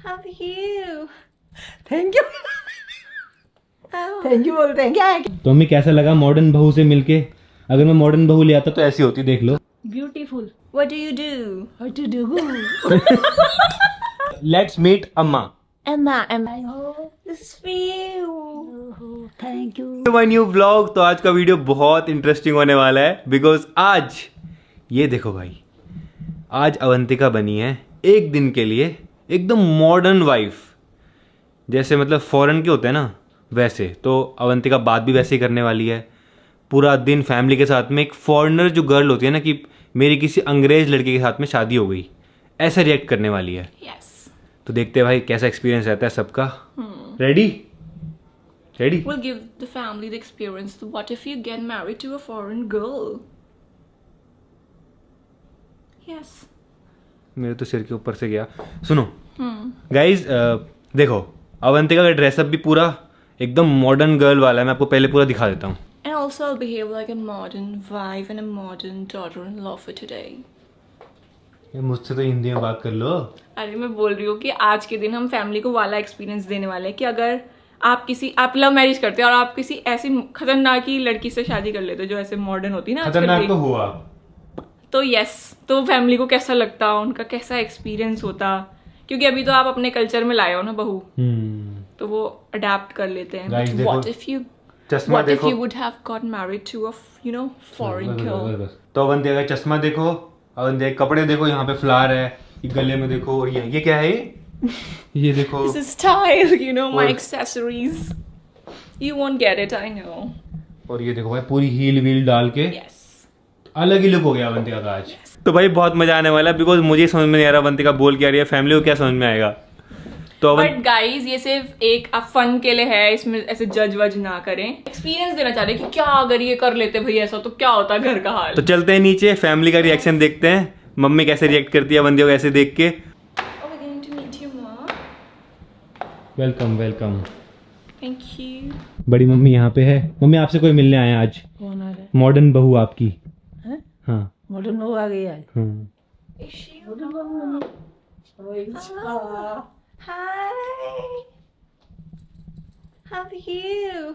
How are you? Thank you Oh. Thank you बोलते हैं क्या है? तो मम्मी कैसा लगा मॉडर्न बहू से मिलके? अगर मैं मॉडर्न बहू ले आता तो ऐसी होती, देख लो। Beautiful. What do you do? What to do? Let's meet Emma. Emma, this is for you. Thank you. My new vlog. तो आज का वीडियो बहुत इंटरेस्टिंग होने वाला है बिकॉज आज ये देखो भाई, आज अवंतिका बनी है एक दिन के लिए एकदम मॉडर्न वाइफ। जैसे मतलब फॉरेन के होते हैं ना वैसे, तो अवंतिका बात भी वैसे ही करने वाली है। पूरा दिन फैमिली के साथ में, एक फॉरेनर जो गर्ल होती है ना कि मेरी किसी अंग्रेज लड़के के साथ में शादी हो गई, ऐसा रिएक्ट करने वाली है। Yes. तो देखते हैं भाई कैसा एक्सपीरियंस रहता है सबका। Ready? Ready? We'll give the family the experience. What if you get married to a foreign girl? Yes. मेरे तो सिर के ऊपर से गया। सुनो गाइज, देखो अवंतिका का ड्रेसअप भी पूरा एकदम मॉडर्न गर्ल वाला है। मैं आपको पहले पूरा दिखा देता हूँ। And also I'll behave like a modern wife and a modern daughter-in-law for today. ये मुझसे तो हिंदी में बात कर लो। अरे मैं बोल रही हूँ कि आज के दिन हम फैमिली को वाला एक्सपीरियंस देने वाले हैं कि अगर आप लव मैरिज करते हो और आप किसी ऐसी खतरनाक ही लड़की से शादी कर लेते हो जो ऐसे मॉडर्न होती है ना आजकल खतरनाक की, तो हुआ। तो यस, तो फैमिली को कैसा लगता, उनका कैसा एक्सपीरियंस होता, क्योंकि अभी तो आप अपने कल्चर में लाए हो ना बहू, तो वो अडेप्ट कर लेते हैं। Guys, But देखो, what if you चश्मा what if देखो। you would have got married to a foreign girl? तो अवंतिका का चश्मा देखो, अवंतिका के कपड़े देखो, यहाँ पे फ्लावर है, ये गले में देखो, और ये क्या है? ये देखो। This is style, my और- accessories. You won't get it, I know. और ये देखो भाई पूरी हील वील डाल के Yes. अलग ही लुक हो गया अवंतिका का आज। तो भाई बहुत मजा आने वाला है बिकॉज मुझे समझ में नहीं आ रहा अवंतिका बोल क्या रही है, फैमिली को क्या समझ में आएगा। तो बट गाइज ये सिर्फ एक फन के लिए है, इसमें ऐसे जज वज ना करें। एक्सपीरियंस देना चाह रहे हैं कि क्या अगर ये कर लेते भाई ऐसा तो क्या होता घर का हाल। तो चलते हैं नीचे, फैमिली का रिएक्शन देखते हैं, मम्मी कैसे रिएक्ट करती है अवंतिका को ऐसे देख के। Oh, we're going to meet you, Mom. Welcome welcome. Thank you. बड़ी मम्मी यहाँ पे है। मम्मी आपसे कोई मिलने आया आज, कौन आ रहा है? मॉडर्न बहू आपकी। हैं? हाँ मॉडर्न बहू आ गई आज। हाँ। Is she? मॉडर्न बहू। Hi. How are you?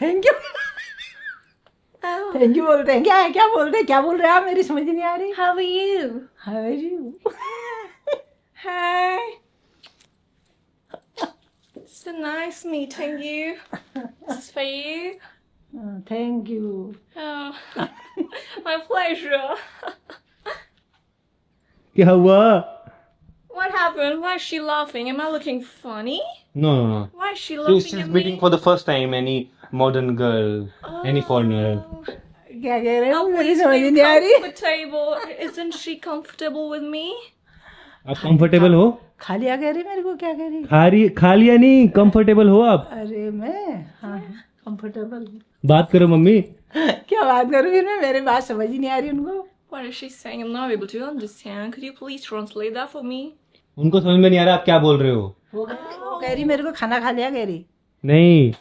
Thank you Oh. Thank you बोलते हैं क्या है? क्या बोलते हैं? क्या बोल रहे हैं आप? मेरी समझ नहीं आ रही। How are you? How are you? Hi. So nice meeting you. This is for you. Thank you. Oh, my pleasure. क्या हुआ? What happened? Why is she laughing? Am I looking funny? No no no. Why is she So laughing she's at meeting me? for the first time any modern girl, any foreigner. Oh. क्या कह रहे हो? Oh, मेरी please समझ be नहीं आ रही। comfortable. Isn't she comfortable with me? आप comfortable हो? खालिया कह रही मेरे को, क्या कह रही? खा लिया नहीं, कंफर्टेबल हो आप? अरे मैं हाँ कंफर्टेबल। बात करो मम्मी। क्या बात करूँ फिर मैं? मेरी बात समझ ही नहीं आ रही उनको। What is she saying? I'm not able to understand. Could you please translate that for me? उनको समझ में नहीं आ रहा आप क्या बोल रहे हो। वो कह रही मेरे को खाना खा लिया कह रही। नहीं,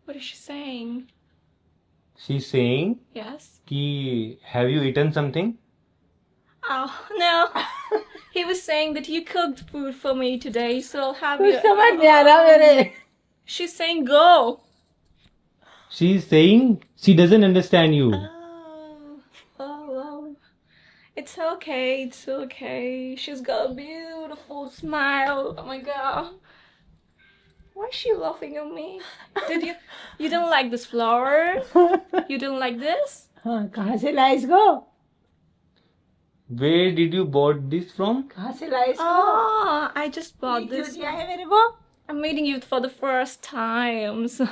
What is she saying? she's saying Yes. कि have you eaten something? Oh no. He was saying that you cooked food for me today, so I'll have कुछ you. समझ नहीं आ रहा मेरे। She's saying go. She's saying she doesn't understand you. Oh. It's okay. It's okay. She's got a beautiful smile. Oh my god. Why is she laughing at me? You don't like this flower? You don't like this? हाँ कहाँ से लाए इसको? Where did you bought this from? कहाँ से लाए इसको? Oh, I just bought क्यों this. दिया है मेरे को? I'm meeting you for the first time. So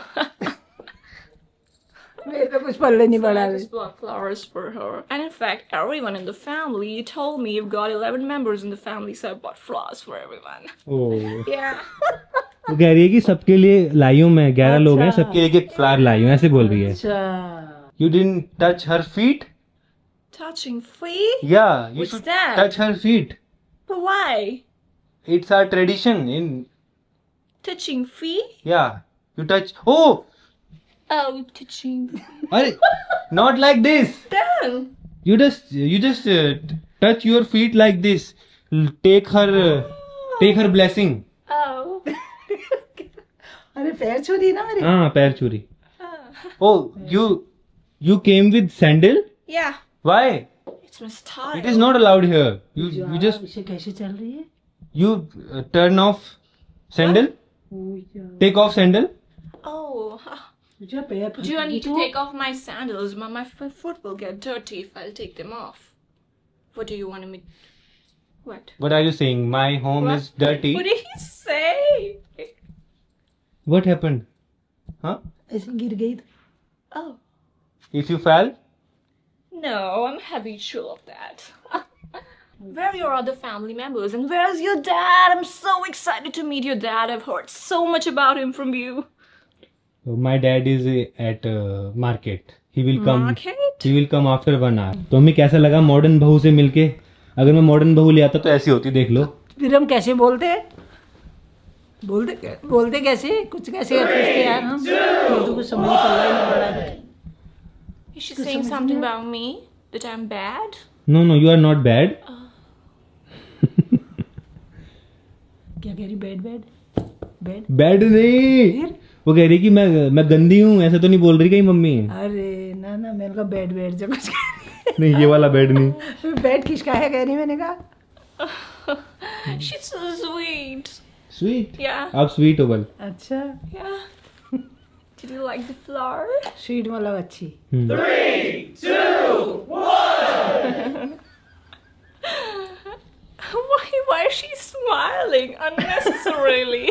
मेरे तो कुछ पल्ले नहीं पड़ा। I just bought flowers for her. And in fact, everyone in the family, you told me you've got 11 members in the family, so I bought flowers for everyone. Oh. Yeah. वो कह रही है कि सबके लिए लाई हूँ मैं, 11 लोग हैं, सबके लिए एक फ्लावर लाई हूँ, ऐसे बोल रही है। अच्छा। You didn't touch her feet? Touching feet? Yeah, you What's should that? touch her feet. But why? It's our tradition in, Touching feet? yeah, you touch, oh, Oh, touching feet. अरे, not like this. Then. You just touch your feet like this. take her blessing. Oh. अरे पैर छू दी ना मेरे. हाँ पैर छुरी. Oh, you came with sandal? Yeah. Why? It's my style. It is not allowed here. You just इसे कैसे चल रही है? you turn off sandal. Take off sandal. Oh. तुझे पैर फट Do I need to गई take off my sandals? My foot will get dirty if I'll take them off. What do you want me? What? What are you saying? My home What? is dirty. What did he say? What happened? Huh? तो. ऐसे गिर गई तो. Oh. If you fell? No, I'm habitual of that. Where are your other family members? And where's your dad? I'm so excited to meet your dad. I've heard so much about him from you. My dad is at market. He will come. Market? He will come after 1 hour. तो हमें कैसा लगा modern बहू से मिलके? अगर मैं modern बहू ले आता तो ऐसी होती, देख लो. फिर हम कैसे बोलते कैसे कुछ कैसे पूछते यार हम. तो कुछ समझ नहीं पड़ रहा है. Is she saying something about me? That I'm bad? No, you are not bad. क्या कह रही? बैड. Bad नहीं. वो कह रही कि मैं गंदी हूँ, ऐसा तो नहीं बोल रही कहीं मम्मी. अरे ना मैंने कहा बैड जो कुछ नहीं ये वाला बेड नहीं. बैड किसका है कह रही मैंने कहा. She's so sweet. Sweet. Yeah. आप स्वीट हो बल. अच्छा. Yeah. Did you like the flower? Sweet मतलब अच्छी. 3, 2, 1. Why is she smiling unnecessarily?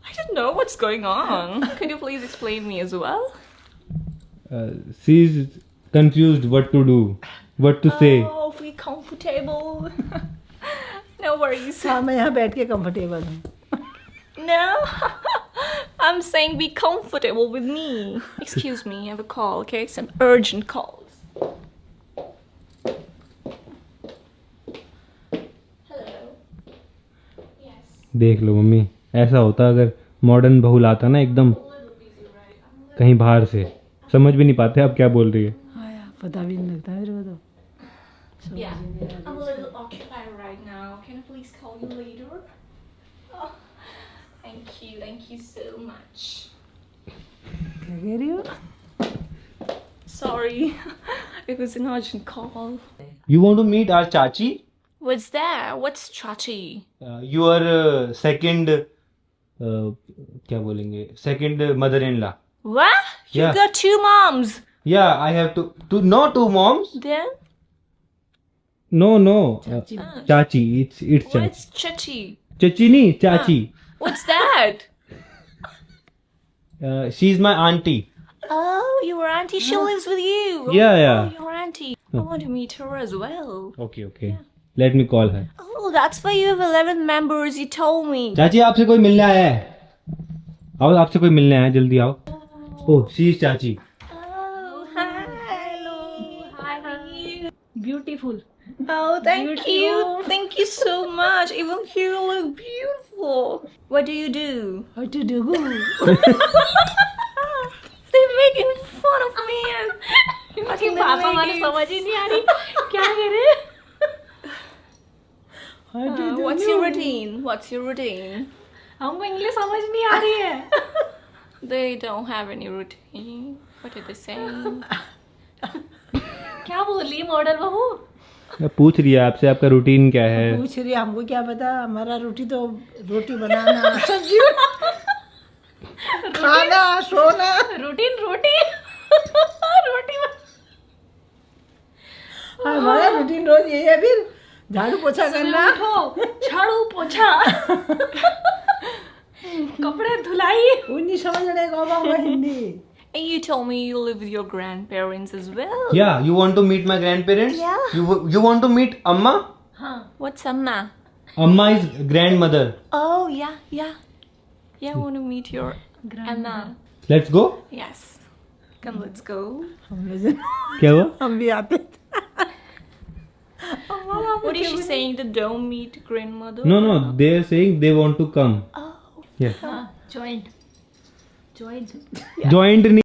I don't know what's going on. Could you please explain me as well? She is confused what to do, what to say. Oh, be comfortable. No worries. हाँ मैं यहाँ बैठ के comfortable हूँ. No. I'm saying be comfortable with me. Excuse me, I have a call, okay? Some urgent calls. Hello. Yes. देख लो mummy, ऐसा होता अगर मॉडर्न बहू लाता ना एकदम कहीं बाहर से, समझ भी नहीं पाते आप क्या बोल रही है. हाँ यार पता भी नहीं लगता मेरे को तो. Yeah, I'm a little occupied right now. Can I please call you later? Oh, thank you so much. क्या कह रही हो? Sorry, it was an urgent call. You want to meet our chachi? What's that? What's chachi? Your second क्या बोलेंगे, second mother-in-law. What? You Yeah. got 2 moms. Yeah, I have two not 2 moms. Then No. Chachi. It's chachi. what's chachi? Chachi नहीं, chachi. What's that? She's my auntie. Oh, your auntie. She lives with you. Yeah. Oh, your auntie. I want to meet her as well. Okay. Let me call her. Oh, that's why you have 11 members. You told me. चाची आपसे कोई मिलने आया है. आओ, आपसे कोई मिलने आया है, जल्दी आओ. Oh, she is चाची. Oh, hi. Hello. Hi, how are you? Beautiful. Oh, thank you. Thank you so much. Even you look beautiful. What do you do? How to do? They're making fun of me. पापा हमारे समझ ही नहीं आ रही क्या कह रहे. How to do? What's your routine? What's your routine? हमको English समझ नहीं आ रही है. They don't have any routine. What are they saying? क्या बोली मॉडल बहू? पूछ रही है आपसे आपका रूटीन क्या है. पूछ रही है, हमको क्या पता. हमारा रोटी तो रोटी बनाना, सब्जी खाना, सोना. Routine. रोटी. हमारा रूटीन रोज यही है. फिर झाड़ू पोछा करना, झाड़ू पोछा. कपड़े धुलाई. उन्हीं समझ रहे को Hindi. And you told me you live with your grandparents as well. Yeah, you want to meet my grandparents? Yeah. You want to meet Amma? What's Amma? Amma is grandmother. Oh, yeah. Yeah, I want to meet your Amma. Let's go. Yes. Come, let's go. हम लोग क्या हुआ? हम भी आते थे. What is she saying? That don't meet grandmother? No, they are saying they want to come. Oh. Yeah. Joint. Joint नहीं.